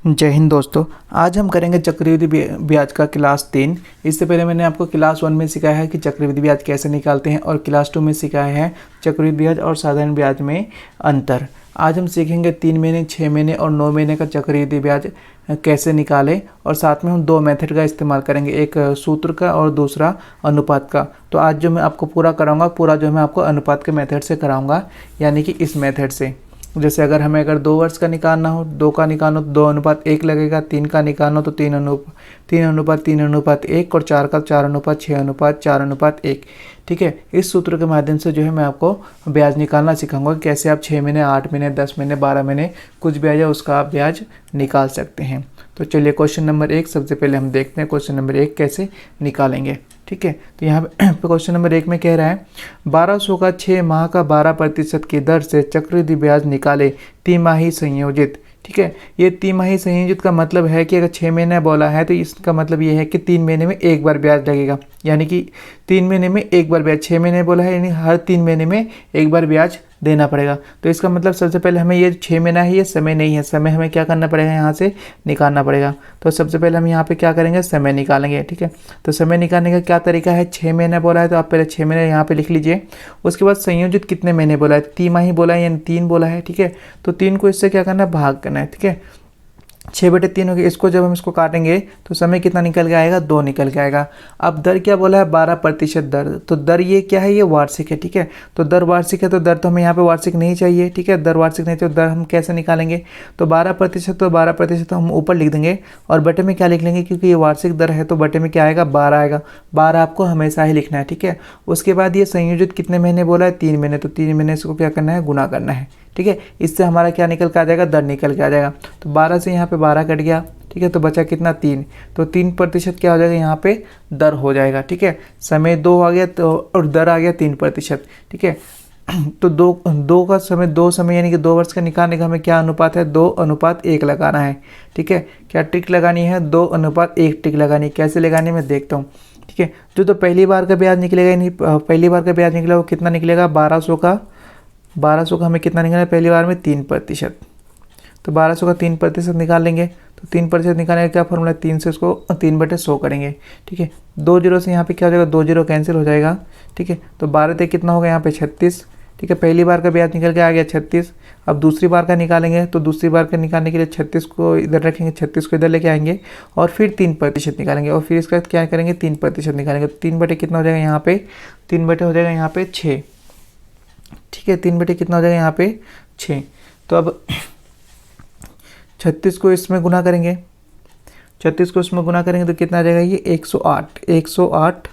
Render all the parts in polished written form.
जय हिंद दोस्तों। आज हम करेंगे चक्रवृद्धि ब्याज का क्लास 3। इससे पहले मैंने आपको क्लास 1 में सिखाया है कि चक्रवृद्धि ब्याज कैसे निकालते हैं और क्लास 2 में सिखाया है चक्रवृद्धि ब्याज और साधारण ब्याज में अंतर। आज हम सीखेंगे 3 महीने, 6 महीने और 9 महीने का चक्रवृद्धि ब्याज कैसे निकालें और साथ में हम 2 मेथड का इस्तेमाल करेंगे, एक सूत्र का और दूसरा अनुपात का। तो आज जो मैं आपको पूरा कराऊंगा, पूरा जो मैं आपको अनुपात के मेथड से कराऊंगा, यानी कि इस मेथड से। जैसे अगर 2 वर्ष का निकालना हो, 2 का निकालना हो तो 2:1 लगेगा, 3 का निकालना हो तो 3:3:1 और 4 का 4:6:4:1। ठीक है, इस सूत्र के माध्यम से जो है मैं आपको ब्याज निकालना सिखाऊंगा कि कैसे आप 6 महीने, 8 महीने, 10 महीने, 12 महीने कुछ ब्याज है उसका आप ब्याज निकाल सकते हैं। तो चलिए क्वेश्चन नंबर 1 सबसे पहले हम देखते हैं क्वेश्चन नंबर 1 कैसे निकालेंगे। ठीक है, तो यहाँ पे क्वेश्चन नंबर 1 में कह रहा है 1200 का 6 माह का 12% की दर से चक्रवृद्धि ब्याज निकाले तिमाही संयोजित। ठीक है, ये तिमाही संयोजित का मतलब है कि अगर 6 महीने बोला है तो इसका मतलब ये है कि 3 महीने में एक बार ब्याज लगेगा, यानी कि 3 महीने में एक बार ब्याज। 6 महीने बोला है यानी हर 3 महीने में एक बार ब्याज देना पड़ेगा। तो इसका मतलब सबसे पहले हमें ये 6 महीना है, ये समय नहीं है, समय हमें क्या करना पड़ेगा, यहाँ से निकालना पड़ेगा। तो सबसे पहले हम यहाँ पे क्या करेंगे, समय निकालेंगे। ठीक है, तो समय निकालने का क्या तरीका है, 6 महीने बोला है तो आप पहले 6 महीने यहाँ पे लिख लीजिए। उसके बाद संयोजित कितने महीने बोला है, तिमाही बोला है यानी 3 बोला है। ठीक है, तो 3 को इससे क्या करना है, भाग करना है। ठीक है, 6/3 हो गया। इसको जब हम इसको काटेंगे तो समय कितना निकल के आएगा, 2 निकल के आएगा। अब दर क्या बोला है, 12% दर। तो दर ये क्या है, ये वार्षिक है। ठीक है, तो दर वार्षिक है तो दर तो हमें यहाँ पे वार्षिक नहीं चाहिए। ठीक है, दर वार्षिक नहीं चाहिए, तो दर हम कैसे निकालेंगे, तो 12%, तो 12% तो हम ऊपर लिख देंगे और बटे में क्या लिख लेंगे, क्योंकि ये वार्षिक दर है तो बटे में क्या आएगा, 12 आएगा। 12 आपको हमेशा ही लिखना है। ठीक है, उसके बाद ये संयोजित कितने महीने बोला है, 3 महीने, तो 3 महीने इसको क्या करना है, गुना करना है। ठीक है, इससे हमारा क्या निकल के आ जाएगा, दर निकल के आ जाएगा। तो 12 से यहाँ पे 12 कट गया। ठीक है, तो बचा कितना, 3। तो 3% क्या हो जाएगा, यहाँ पे दर हो जाएगा। ठीक है, समय 2 आ गया तो और दर आ गया 3%। ठीक है, तो दो का समय, 2 समय यानी कि 2 वर्ष का निकालने का हमें क्या अनुपात है, 2:1 लगाना है। ठीक है, क्या ट्रिक लगानी है, 2:1 ट्रिक लगानी है। कैसे लगानी मैं देखता हूँ। ठीक है, जो पहली बार का ब्याज निकलेगा, यानी पहली बार का ब्याज निकलेगा वो कितना निकलेगा, 1200 का हमें कितना निकालना है, पहली बार में 3%। तो 1200 का 3% निकाल लेंगे। तो 3% निकालने का क्या फॉर्मूला है, 3 से उसको 3/100 करेंगे। ठीक है, 2 जीरो से यहाँ पे क्या हो जाएगा, 2 जीरो कैंसिल हो जाएगा। ठीक है, तो 12 तक कितना होगा, यहाँ पे 36। ठीक है, पहली बार का ब्याज निकल के आ गया 36। अब दूसरी बार का निकालेंगे तो दूसरी बार का निकालने के लिए 36 को इधर रखेंगे, 36 को इधर लेके आएंगे और फिर 3% निकालेंगे और फिर इसके बाद क्या करेंगे, 3% निकालेंगे। तो 3/, कितना हो जाएगा यहाँ पे, 3/, हो जाएगा यहाँ पे 6। ठीक है, 3/, कितना हो जाएगा यहाँ पे 6। तो अब 36 को इसमें गुना करेंगे, 36 को इसमें गुना करेंगे तो कितना आ जाएगा, ये 108।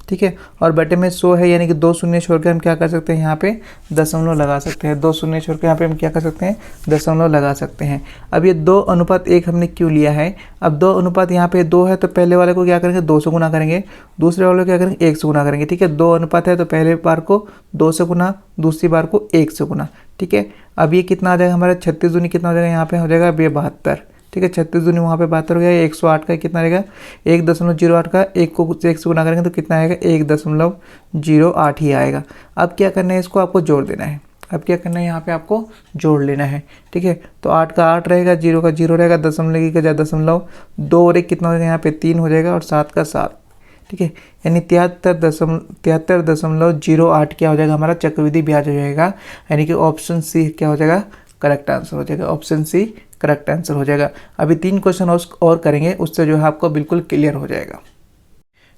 ठीक है, और बटे में 100 है यानी कि 2 शून्य छोड़ के हम क्या कर सकते हैं, यहाँ पे दशमलव लगा सकते हैं। 2 शून्य छोड़ के यहाँ पे हम क्या कर सकते हैं, दशमलव लगा सकते हैं। अब ये 2:1 हमने क्यों लिया है, अब 2 यहाँ पे 2 है तो पहले वाले को क्या करेंगे, 2 से गुना करेंगे, दूसरे वाले को क्या करेंगे, 1 से गुना करेंगे। ठीक है, 2 अनुपात है तो पहले बार को 2 से गुना, दूसरी बार को 1 से गुना। ठीक है, अब ये कितना आ जाएगा हमारा, 36 दूनी कितना हो जाएगा, यहाँ पे हो जाएगा 72। ठीक है, 36 दूनी वहाँ पे 72 हो गया। 108 का कितना रहेगा, 1.08 का 1 को 1 से गुना करेंगे तो कितना आएगा, 1.08 ही आएगा। अब क्या करना है, इसको आपको जोड़ देना है। अब क्या करना है, यहाँ पे आपको जोड़ लेना है। ठीक है, तो 8 का 8 रहेगा, 0 का 0 रहेगा, दशमलव की जगह दशमलव, 2 और 1 कितना हो जाएगा, यहाँ पे 3 हो जाएगा और 7 का 7। ठीक है, यानी 73.08 क्या हो जाएगा, हमारा चक्रवृद्धि ब्याज हो जाएगा। यानी कि ऑप्शन सी क्या हो जाएगा, करेक्ट आंसर हो जाएगा। ऑप्शन सी करेक्ट आंसर हो जाएगा। अभी 3 क्वेश्चन और करेंगे, उससे जो है आपको बिल्कुल क्लियर हो जाएगा।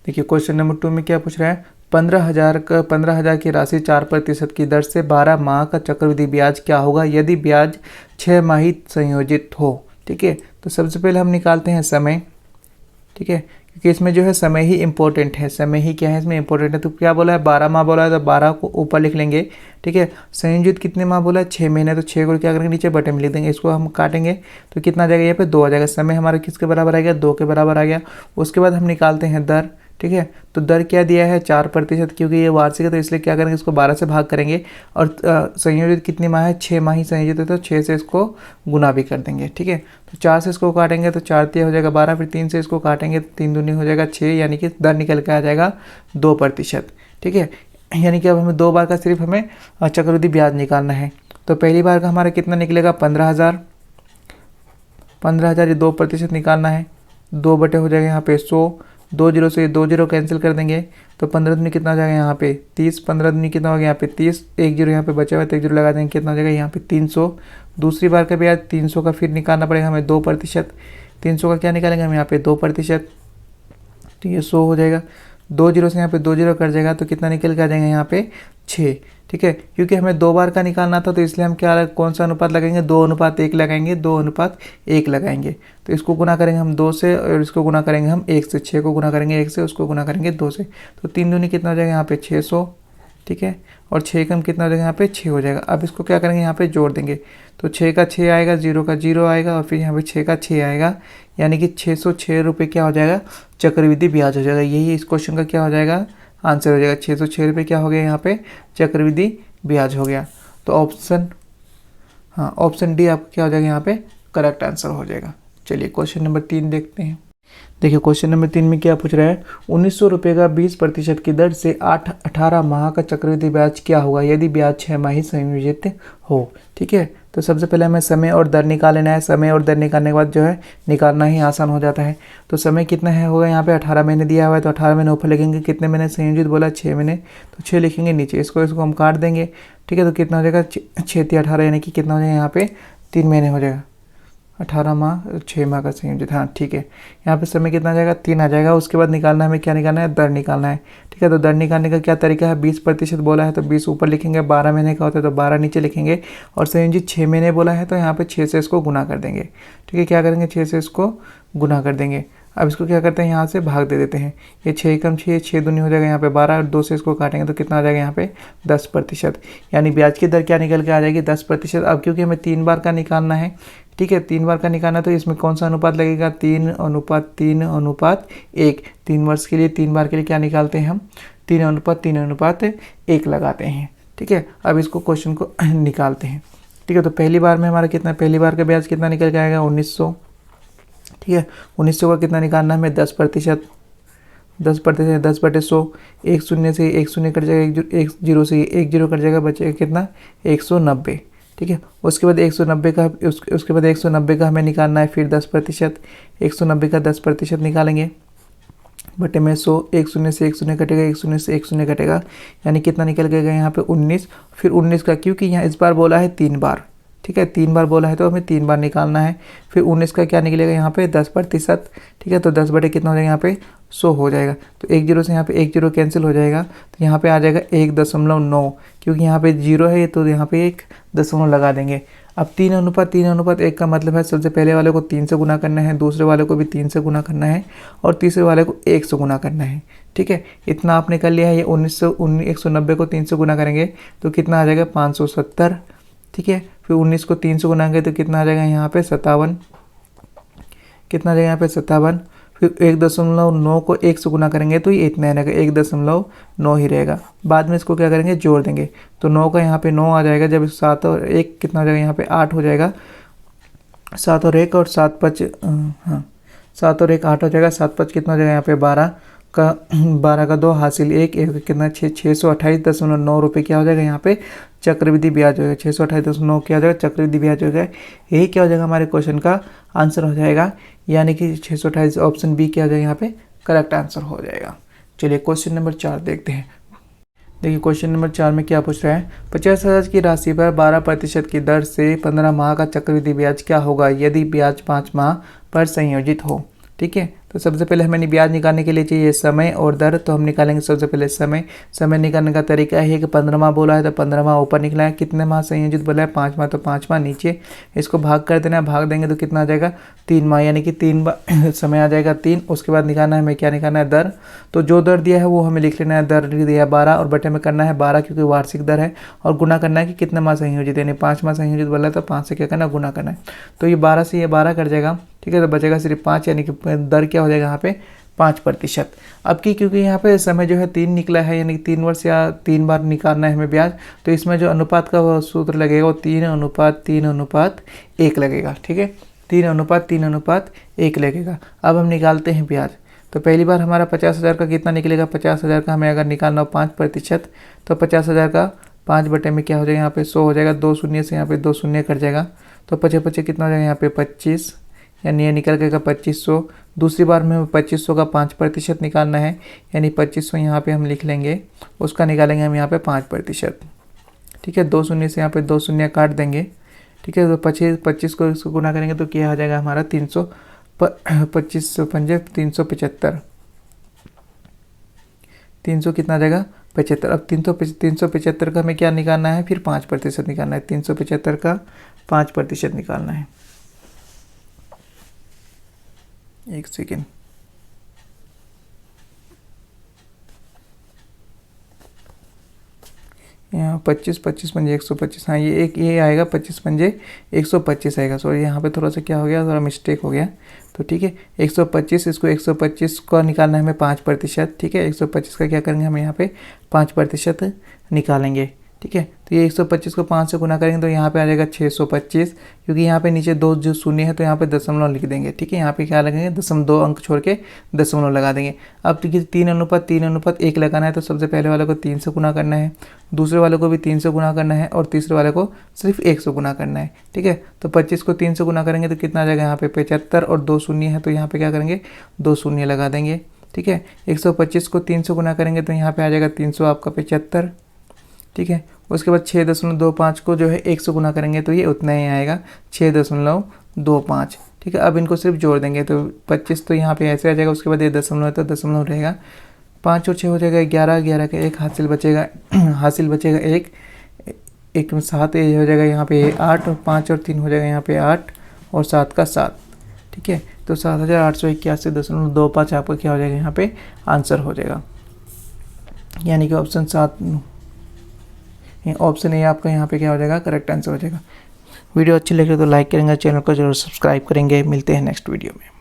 देखिए क्वेश्चन नंबर 2 में क्या पूछ रहा है, 15,000 की राशि 4% की दर से 12 माह का चक्रवृद्धि ब्याज क्या होगा यदि ब्याज 6 माही संयोजित हो। ठीक है, तो सबसे पहले हम निकालते हैं समय। ठीक है, क्योंकि इसमें जो है समय ही इंपॉर्टेंट है, समय ही क्या है इसमें इंपॉर्टेंट है। तो क्या बोला है, 12 माह बोला है तो 12 को ऊपर लिख लेंगे। ठीक है, संयोजित कितने माह बोला है, 6 महीने, तो 6 को क्या करेंगे, नीचे बटे में लिख देंगे। इसको हम काटेंगे तो कितना आ जाएगा, यहाँ पे 2 आ जाएगा। समय हमारा किसके बराबर आ गया, 2 के बराबर आ गया। उसके बाद हम निकालते हैं दर। ठीक है, तो दर क्या दिया है, 4%, क्योंकि ये वार्षिक है तो इसलिए क्या करेंगे, इसको 12 से भाग करेंगे। और संयोजित कितनी माह है, 6 माह ही संयोजित है तो 6 से इसको गुना भी कर देंगे। ठीक है, तो 4 से इसको काटेंगे तो 4 तिया हो जाएगा 12, फिर 3 से इसको काटेंगे तो 3 दूनी हो जाएगा 6, यानी कि दर निकल के आ जाएगा 2%। ठीक है, यानी कि अब हमें 2 बार का सिर्फ हमें चक्रवृद्धि ब्याज निकालना है। तो पहली बार का हमारा कितना निकलेगा, 15,000। 15,000 ये 2% निकालना है, 2 बटे हो जाएगा यहाँ पे 100, 2 जीरो से 2 जीरो कैंसिल कर देंगे तो 15 दूनी कितना हो जाएगा यहाँ पे 30, 15 दूनी कितना हो गया यहाँ पे 30, 1 जीरो यहाँ पे बचा हुआ है तो 1 जीरो लगा देंगे, कितना हो जाएगा यहाँ पे 300। दूसरी बार का ब्याज 300 का फिर निकालना पड़ेगा हमें 2%, 300 का क्या निकालेंगे हम यहाँ पे 2%, तो ये 100 हो जाएगा। 2 जीरो से यहाँ पे 2 जीरो कट जाएगा तो कितना निकल के आ जाएगा यहाँ पे 6, ठीक है। क्योंकि हमें 2 बार का निकालना था तो इसलिए हम क्या कौन सा अनुपात लगाएंगे, 2:1 लगाएंगे, 2:1 लगाएंगे। तो इसको गुना करेंगे हम 2 से और इसको गुना करेंगे हम 1 से, 6 को गुना करेंगे 1 से, उसको गुना करेंगे 2 से, तो 3 दूनी कितना हो जाएगा यहाँ पे 600, ठीक है। और 6 कम कितना हो जाएगा यहाँ पे 6 हो जाएगा। अब इसको क्या करेंगे यहाँ पे जोड़ देंगे तो 6 का 6 आएगा, 0 का 0 आएगा और फिर यहाँ पे 6 का 6 आएगा, यानी कि 606 रुपये क्या हो जाएगा, चक्रवृद्धि ब्याज हो जाएगा। यही इस क्वेश्चन का क्या हो जाएगा, आंसर हो जाएगा। 606 रुपये क्या हो गया यहाँ पे, चक्रवृद्धि ब्याज हो गया। तो ऑप्शन डी आपका क्या हो जाएगा यहाँ पे करेक्ट आंसर हो जाएगा। चलिए क्वेश्चन नंबर 3 देखते हैं। देखिए क्वेश्चन नंबर 3 में क्या पूछ रहा है, 1900 रुपये का 20% की दर से 18 माह का चक्रवृद्धि ब्याज क्या होगा यदि ब्याज 6 माही संयोजित हो, ठीक है। तो सबसे पहले हमें समय और दर निकाल लेना है। समय और दर निकालने के बाद जो है निकालना ही आसान हो जाता है। तो समय कितना है होगा यहाँ पे 18 महीने दिया हुआ है तो 18 महीने ऊपर लिखेंगे, कितने महीने संयोजित बोला 6 महीने, तो 6 लिखेंगे नीचे, इसको हम काट देंगे, ठीक है। तो कितना हो जाएगा 6×18 यानी कि कितना हो जाएगा यहाँ पे 3 महीने हो जाएगा, 18 माह 6 माह का संयोजित, हाँ ठीक है। यहाँ पे समय कितना आ जाएगा 3 आ जाएगा। उसके बाद निकालना है हमें क्या निकालना है, दर निकालना है, ठीक है। तो दर निकालने का क्या तरीका है, 20% बोला है तो 20 ऊपर लिखेंगे, 12 महीने का होता है तो 12 नीचे लिखेंगे, और संयोजित 6 महीने बोला है तो यहाँ पे 6 से इसको गुना कर देंगे, ठीक है। क्या करेंगे 6 से इसको गुना कर देंगे। अब इसको क्या करते हैं यहाँ से भाग दे देते हैं, ये 6 कम 6, 6 दूनी हो जाएगा यहाँ पे 12, और 2 से इसको काटेंगे तो कितना आ जाएगा यहाँ पे 10%, यानी ब्याज की दर क्या निकल के आ जाएगी 10%। अब क्योंकि हमें 3 बार का निकालना है, ठीक है, 3 बार का निकालना तो इसमें कौन सा अनुपात लगेगा, 3:3:1। 3 वर्ष के लिए 3 बार के लिए क्या निकालते हैं हम 3:3:1 लगाते हैं, ठीक है। अब इसको क्वेश्चन को निकालते हैं, ठीक है। तो पहली बार में हमारा कितना, पहली बार का ब्याज कितना निकल के आएगा 1900, ठीक है। 1900 का कितना निकालना है हमें 10%, 10/100, 1 शून्य से 1 शून्य कट जाएगा, 1 जीरो से 1 जीरो कट जाएगा, बचेगा कितना 190, ठीक है। उसके बाद 190 का उसके बाद 190 का हमें निकालना है फिर 10%, 190 का 10% निकालेंगे बटे में 100, 1 शून्य से 1 शून्य कटेगा, 1 शून्य से 1 शून्य कटेगा, यानी कितना निकल गया यहाँ पे 19। फिर 19 का क्योंकि यहाँ इस बार बोला है 3 बार, ठीक है, 3 बार बोला है तो हमें 3 बार निकालना है। फिर 19 का क्या निकलेगा यहाँ पे 10%, ठीक है। तो 10 बटे कितना हो जाएगा यहाँ पे 100 हो जाएगा। तो 1 जीरो से यहाँ पे 1 जीरो कैंसिल हो जाएगा तो यहाँ पे आ जाएगा 1.9, क्योंकि यहाँ पे 0 है तो यहाँ पे 1 दशमलव लगा देंगे। अब 3:1 का मतलब है सबसे पहले वाले को 3 से गुना करना है, दूसरे वाले को भी 3 से गुना करना है और तीसरे वाले को 1 से गुना करना है, ठीक है। इतना आपने कर लिया है। ये 190 को 3 से गुना करेंगे तो कितना आ जाएगा 570, ठीक है। फिर 19 को 3 से गुना करेंगे तो कितना आ जाएगा यहाँ पे 57, कितना आ जाएगा यहाँ पे 57। फिर 1.9 को 1 से गुना करेंगे तो ये इतना रहेगा 1.9 ही रहेगा। बाद में इसको क्या करेंगे जोड़ देंगे तो 9 का यहाँ पे 9 आ जाएगा, जब 7 और 1 कितना हो जाएगा यहाँ पे 8 हो जाएगा, 7 और 1 और 7 5 हाँ 7 और 1 8 हो जाएगा, 7 5 कितना हो जाएगा यहाँ पे 12 का 2 हासिल 1 कितना 628.9 रुपये क्या हो जाएगा यहाँ पे चक्रवृद्धि ब्याज हो जाएगा। 628.9 क्या हो जाएगा चक्रवृद्धि ब्याज हो जाएगा। यही क्या हो जाएगा हमारे क्वेश्चन का आंसर हो जाएगा, यानी कि 628 ऑप्शन बी क्या हो जाएगा यहाँ पे करेक्ट आंसर हो जाएगा। चलिए क्वेश्चन नंबर 4 देखते हैं। देखिए क्वेश्चन नंबर 4 में क्या पूछ रहा है, 50,000 की राशि पर 12% की दर से 15 माह का चक्रवृद्धि ब्याज क्या होगा यदि ब्याज 5 माह पर संयोजित हो, ठीक है। तो सबसे पहले हमें ब्याज निकालने के लिए चाहिए समय और दर, तो हम निकालेंगे सबसे पहले समय। समय निकालने का तरीका है कि 15 माह बोला है तो 15 माह ऊपर निकला है, कितने माह संयोजित बोला है 5 माह तो 5 माह नीचे, इसको भाग कर देना है, भाग देंगे तो कितना आ जाएगा 3 माह, यानी कि 3 बार समय आ जाएगा 3। उसके बाद निकालना है हमें क्या निकालना है दर, तो जो दर दिया है वो हमें लिख लेना है, दर दिया है 12 और बटे में करना है 12 क्योंकि वार्षिक दर है, और गुना करना है कि कितने माह संयोजित, यानी 5 माह संयोजित बोला है तो 5 से क्या करना है गुना करना है। तो ये 12 से ये 12 कट जाएगा, ठीक है। तो बचेगा सिर्फ 5, यानी कि दर क्या हो जाएगा यहाँ पे 5%। अब की क्योंकि यहाँ पे समय जो है 3 निकला है, यानी कि 3 वर्ष या 3 बार निकालना है हमें ब्याज, तो इसमें जो अनुपात का सूत्र लगेगा वो 3:3:1 लगेगा, ठीक है। 3:3:1 लगेगा। अब हम निकालते हैं ब्याज। तो पहली बार हमारा 50,000 का कितना निकलेगा, 50,000 का हमें अगर निकालना हो 5%, तो 50,000 का 5 बटे में क्या हो जाएगा यहाँ पे 100 हो जाएगा, 2 शून्य से यहाँ पे 2 शून्य कट जाएगा, तो 55 कितना हो जाएगा यहाँ पे 25, यानी ये निकल गया 2500। दूसरी बार में 2500 का 5% निकालना है, यानी 2500 यहाँ पे हम लिख लेंगे, उसका निकालेंगे हम यहाँ पे 5%। ठीक है, 2 शून्य से यहाँ पे 2 शून्य काट देंगे। ठीक है, तो 25 को इसको गुना करेंगे तो क्या आ जाएगा हमारा 300, 25 पंजे 375, 300 कितना आ जाएगा 75। अब 375 का हमें क्या निकालना है, फिर 5% निकालना है। 375 का 5% निकालना है। एक सेकेंड, यहाँ 25 पंजे 125, हाँ ये आएगा 25 पंजे 125 आएगा। सॉरी यहाँ पे थोड़ा सा क्या हो गया, थोड़ा मिस्टेक हो गया। तो ठीक है, 125, इसको 125 का निकालना है हमें 5%। ठीक है, 125 का क्या करेंगे हम यहाँ पे 5% निकालेंगे। ठीक है, तो ये 125 को 5 से गुना करेंगे तो यहाँ पे आ जाएगा 625, क्योंकि यहाँ पे नीचे 2 जो शून्य है तो यहाँ पे दशमलव लिख देंगे। ठीक है, यहाँ पे क्या लगेंगे, 2 अंक छोड़ के दशमलव लगा देंगे। अब देखिए 3:1 लगाना है, तो सबसे पहले वाले को 3 से गुना करना है, दूसरे वाले को भी 3 से गुना करना है, और तीसरे वाले को सिर्फ 1 से गुना करना है। ठीक है, तो 25 को 3 से गुना करेंगे तो कितना आ जाएगा यहाँ पे 75, और 2 शून्य है तो यहाँ पे क्या करेंगे 2 शून्य लगा देंगे। ठीक है, 125 को 3 से गुना करेंगे तो यहाँ पे आ जाएगा 300 आपका 75। ठीक है, उसके बाद 6.25 को जो है 1 से गुना करेंगे तो ये उतना ही आएगा 6.25। ठीक है, अब इनको सिर्फ जोड़ देंगे तो 25 तो यहाँ पे ऐसे आ जाएगा, उसके बाद ये दशमलव है तो दशमलव रहेगा, 5 और 6 हो जाएगा 11, 11 का 1 हासिल बचेगा, हासिल बचेगा 1, 1 में 7 हो जाएगा यहाँ पे 8, और 5 और 3 हो जाएगा यहाँ पे 8, और 7 का 7। ठीक है, तो 7881.25 आपका क्या हो जाएगा यहाँ पे आंसर हो जाएगा, यानी कि ऑप्शन 7, ऑप्शन ए आपका यहाँ पे क्या हो जाएगा करेक्ट आंसर हो जाएगा। वीडियो अच्छी लगे तो लाइक करेंगे, चैनल को जरूर सब्सक्राइब करेंगे। मिलते हैं नेक्स्ट वीडियो में।